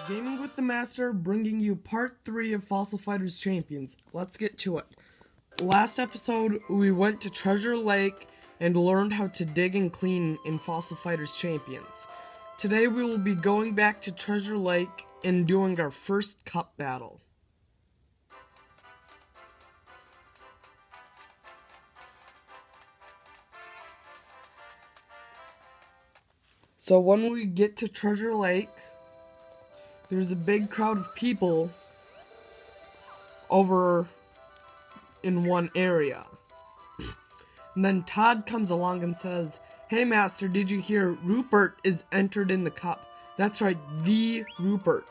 Gaming with the Master, bringing you part 3 of Fossil Fighters Champions. Let's get to it. Last episode, we went to Treasure Lake and learned how to dig and clean in Fossil Fighters Champions. Today we will be going back to Treasure Lake and doing our first cup battle. So when we get to Treasure Lake, there's a big crowd of people over in one area. And then Todd comes along and says, "Hey Master, did you hear Rupert is entered in the cup?" That's right, the Rupert.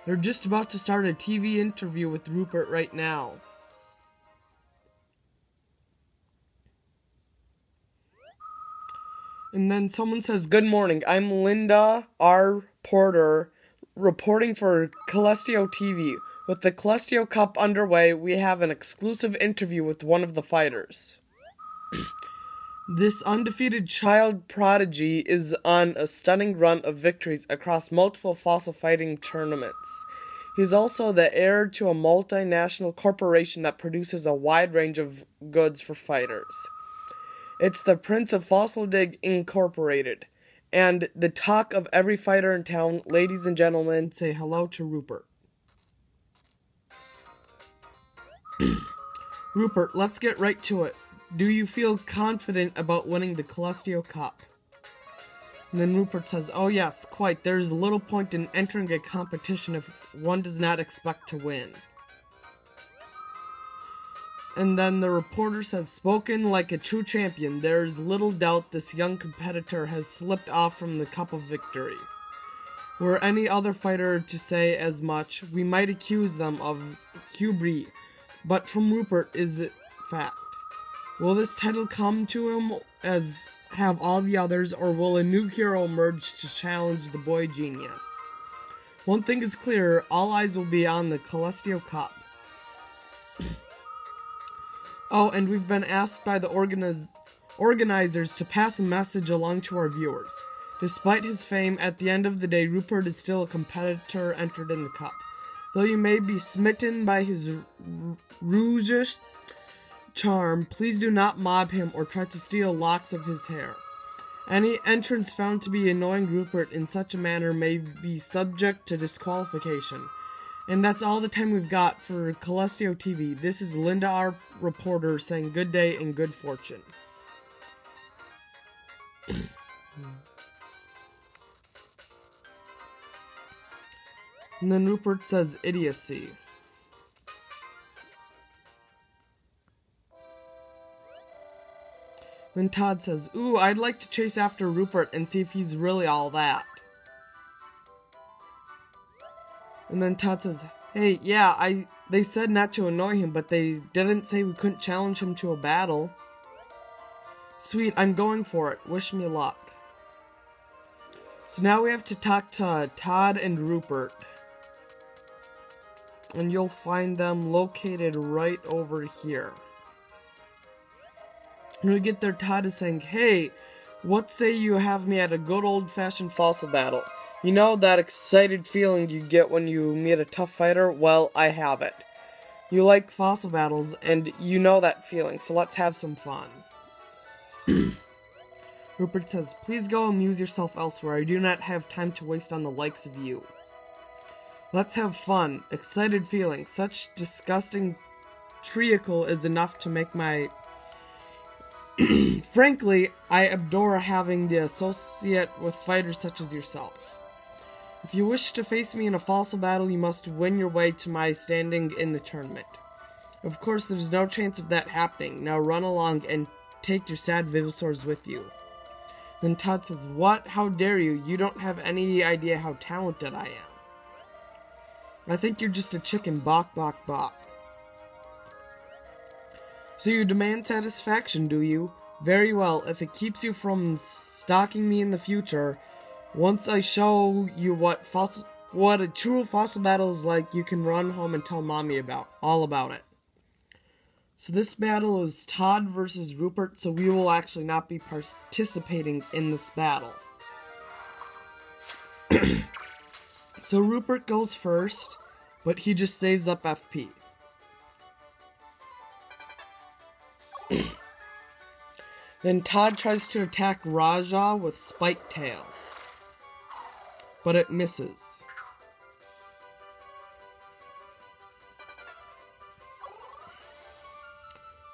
They're just about to start a TV interview with Rupert right now. And then someone says, "Good morning, I'm Linda R. Porter, reporting for Caliosteo TV. With the Caliosteo Cup underway, we have an exclusive interview with one of the fighters." This undefeated child prodigy is on a stunning run of victories across multiple fossil fighting tournaments. He's also the heir to a multinational corporation that produces a wide range of goods for fighters. It's the Prince of Fossil Dig Incorporated, and the talk of every fighter in town. Ladies and gentlemen, say hello to Rupert. Rupert, let's get right to it. Do you feel confident about winning the Caliosteo Cup? And then Rupert says, "Oh yes, quite. There's little point in entering a competition if one does not expect to win." And then the reporter says, "Spoken like a true champion, there is little doubt this young competitor has slipped off from the Cup of Victory. Were any other fighter to say as much, we might accuse them of hubris, but from Rupert is it fact. Will this title come to him as have all the others, or will a new hero emerge to challenge the boy genius? One thing is clear, all eyes will be on the Caliosteo Cup." Oh, and we've been asked by the organizers to pass a message along to our viewers. Despite his fame, at the end of the day, Rupert is still a competitor entered in the cup. Though you may be smitten by his roguish charm, please do not mob him or try to steal locks of his hair. Any entrance found to be annoying Rupert in such a manner may be subject to disqualification. And that's all the time we've got for Caliosteo TV. This is Linda R. Reporter saying good day and good fortune. And then Rupert says idiocy. Then Todd says, "Ooh, I'd like to chase after Rupert and see if he's really all that." And then Todd says, "Hey, yeah, they said not to annoy him, but they didn't say we couldn't challenge him to a battle." "Sweet, I'm going for it. Wish me luck." So now we have to talk to Todd and Rupert. And you'll find them located right over here. When we get there, Todd is saying, "Hey, what say you have me at a good old-fashioned fossil battle? You know that excited feeling you get when you meet a tough fighter? Well, I have it. You like fossil battles, and you know that feeling, so let's have some fun." Rupert says, "Please go amuse yourself elsewhere. I do not have time to waste on the likes of you. Let's have fun. Excited feeling. Such disgusting treacle is enough to make my... Frankly, I adore having the associate with fighters such as yourself. If you wish to face me in a fossil battle, you must win your way to my standing in the tournament. Of course, there's no chance of that happening. Now run along and take your sad Vivosaurs with you." Then Todd says, "What? How dare you? You don't have any idea how talented I am. I think you're just a chicken, bok, bok, bok. So you demand satisfaction, do you? Very well, if it keeps you from stalking me in the future, once I show you what a true fossil battle is like, you can run home and tell Mommy all about it." So this battle is Todd versus Rupert, so we will actually not be participating in this battle. So Rupert goes first, but he just saves up FP. Then Todd tries to attack Raja with Spike Tail, but it misses.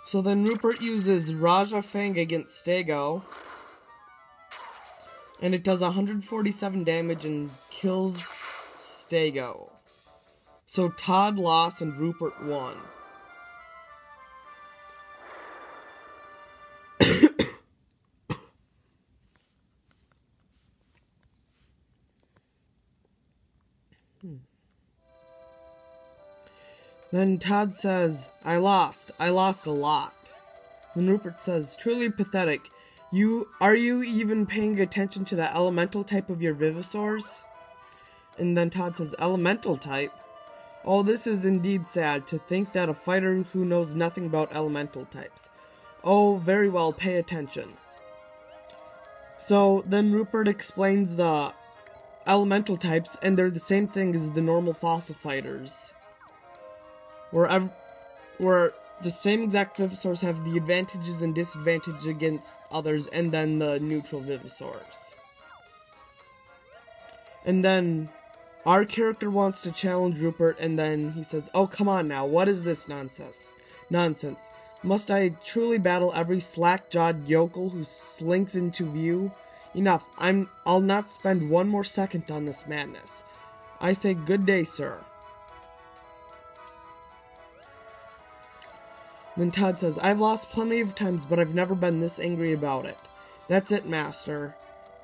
So then Rupert uses Raja Fang against Stego, and it does 147 damage and kills Stego. So Todd lost and Rupert won. Then Todd says, I lost a lot. Then Rupert says, truly pathetic. Are you even paying attention to the elemental type of your Vivisaurs? And then Todd says, elemental type? Oh, this is indeed sad to think that a fighter who knows nothing about elemental types. Oh, very well, pay attention. So then Rupert explains the elemental types, and they're the same thing as the normal fossil fighters. Where the same exact Vivisaurs have the advantages and disadvantages against others, and then the neutral Vivisaurs. And then our character wants to challenge Rupert, and then he says, oh, come on now, what is this nonsense? Must I truly battle every slack-jawed yokel who slinks into view? Enough, I'll not spend one more second on this madness. I say good day, sir. Then Todd says, I've lost plenty of times, but I've never been this angry about it. That's it, Master.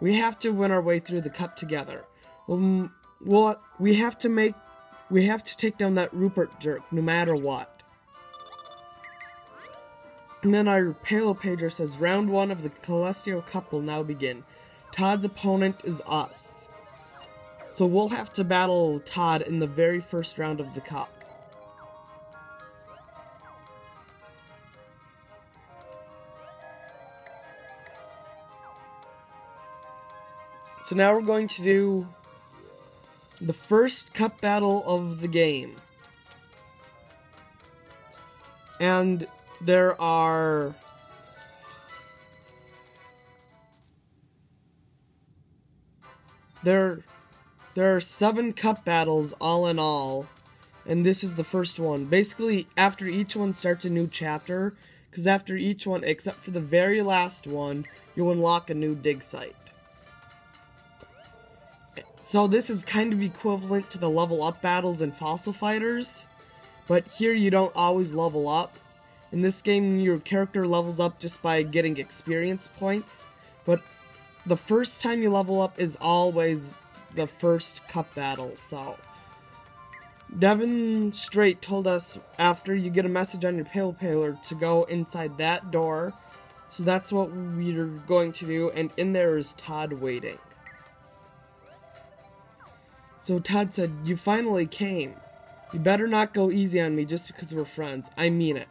We have to win our way through the cup together. We have to take down that Rupert jerk, no matter what. And then our Palo Pager says, round 1 of the Caliosteo Cup will now begin. Todd's opponent is us. So we'll have to battle Todd in the very first round of the cup. So now we're going to do the first cup battle of the game. And there are there are 7 cup battles all in all, and this is the first one. Basically, after each one starts a new chapter, because after each one, except for the very last one, you'll unlock a new dig site. So this is kind of equivalent to the level up battles in Fossil Fighters, but here you don't always level up. In this game, your character levels up just by getting experience points, but the first time you level up is always the first cup battle. So Devin Straight told us after you get a message on your Paler to go inside that door, so that's what we're going to do, and in there is Todd waiting. So Todd said, you finally came. You better not go easy on me just because we're friends. I mean it.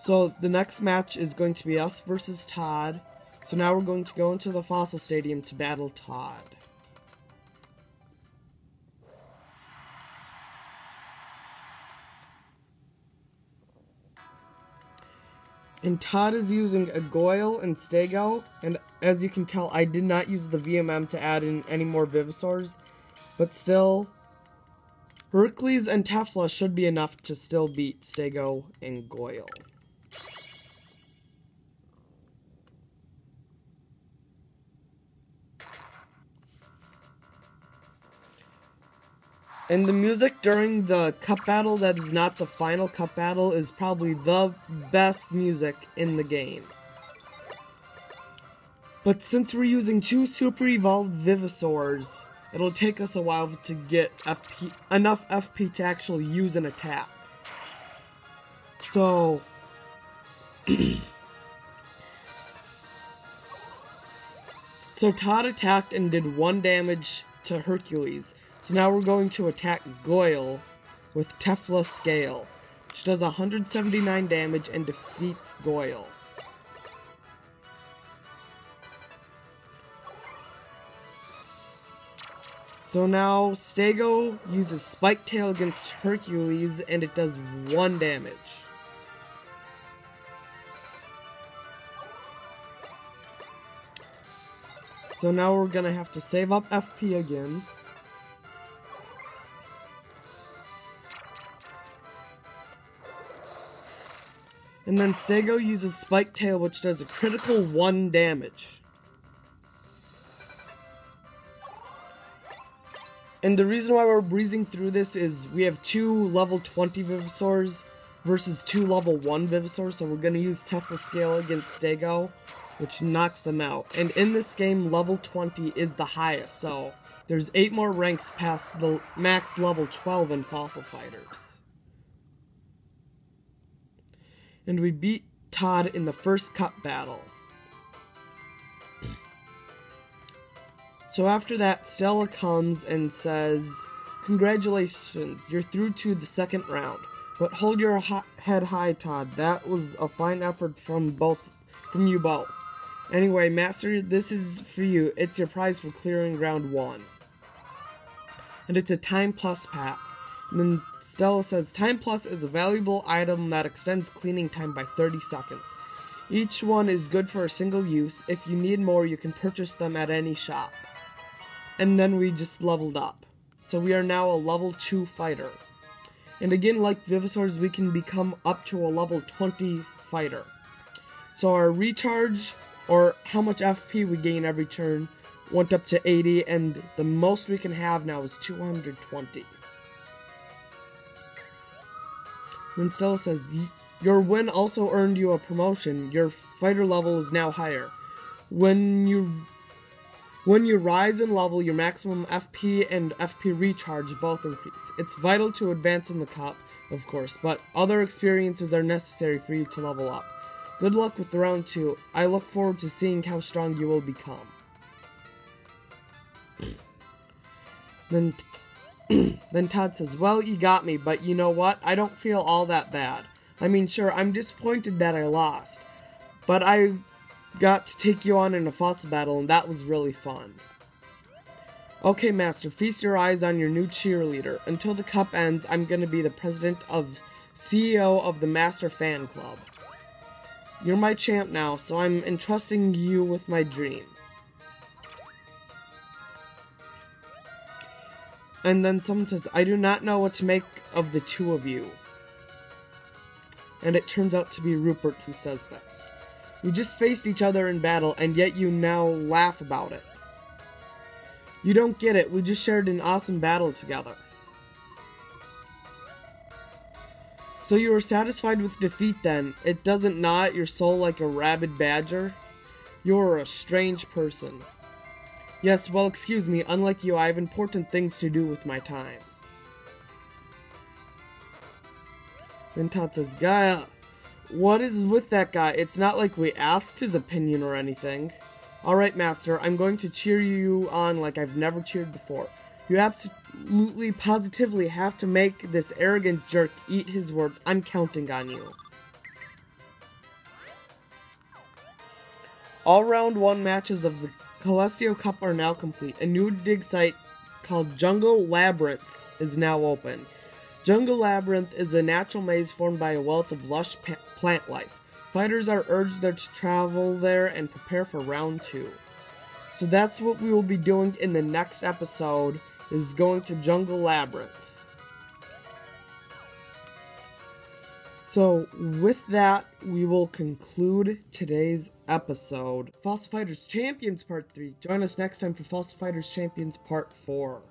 So the next match is going to be us versus Todd. So now we're going to go into the Fossil Stadium to battle Todd. And Todd is using a Goyle and Stego, and as you can tell, I did not use the VMM to add in any more Vivisaurs, but still, Hercules and Tefla should be enough to still beat Stego and Goyle. And the music during the cup battle that is not the final cup battle is probably the best music in the game. But since we're using 2 super evolved Vivisaurs, it'll take us a while to get enough FP to actually use an attack. So so Todd attacked and did 1 damage to Hercules. So now we're going to attack Goyle with Tefla Scale, which does 179 damage and defeats Goyle. So now Stego uses Spike Tail against Hercules, and it does 1 damage. So now we're gonna have to save up FP again. And then Stego uses Spike Tail, which does a critical 1 damage. And the reason why we're breezing through this is we have 2 level 20 Venusaurs versus 2 level 1 Venusaurs, so we're going to use Toughness Scale against Stego, which knocks them out. And in this game, level 20 is the highest, so there's 8 more ranks past the max level 12 in Fossil Fighters. And we beat Todd in the first cup battle. So after that, Stella comes and says, "Congratulations, you're through to the second round. But hold your head high, Todd. That was a fine effort from you both. Anyway, Master, this is for you. It's your prize for clearing round 1. And it's a Time Plus pack." And then Stella says, "Time Plus is a valuable item that extends cleaning time by 30 seconds. Each one is good for a single use. If you need more, you can purchase them at any shop." And then we just leveled up. So we are now a level 2 fighter. And again, like Venusaurs, we can become up to a level 20 fighter. So our recharge, or how much FP we gain every turn, went up to 80, and the most we can have now is 220. Then Stella says, "Your win also earned you a promotion. Your fighter level is now higher. When you rise in level, your maximum FP and FP recharge both increase. It's vital to advance in the cup, of course, but other experiences are necessary for you to level up. Good luck with round 2. I look forward to seeing how strong you will become." Then Todd says, "Well, you got me, but you know what? I don't feel all that bad. I mean, sure, I'm disappointed that I lost, but I got to take you on in a fossil battle, and that was really fun. Okay, Master, feast your eyes on your new cheerleader. Until the cup ends, I'm going to be the president of CEO of the Master Fan Club. You're my champ now, so I'm entrusting you with my dream." And then someone says, "I do not know what to make of the 2 of you." And it turns out to be Rupert who says this. "We just faced each other in battle, and yet you now laugh about it. You don't get it. We just shared an awesome battle together." "So you were satisfied with defeat then? It doesn't gnaw at your soul like a rabid badger? You're a strange person." "Yes, well, excuse me. Unlike you, I have important things to do with my time." Then Todd says, "Gaia, what is with that guy? It's not like we asked his opinion or anything." "Alright, Master, I'm going to cheer you on like I've never cheered before. You absolutely, positively have to make this arrogant jerk eat his words. I'm counting on you." All round 1 matches of the Caliosteo Cup are now complete. A new dig site called Jungle Labyrinth is now open. Jungle Labyrinth is a natural maze formed by a wealth of lush plant life. Fighters are urged there to travel there and prepare for round 2. So that's what we will be doing in the next episode, is going to Jungle Labyrinth. So with that, we will conclude today's episode. Fossil Fighters Champions Part 3. Join us next time for Fossil Fighters Champions Part 4.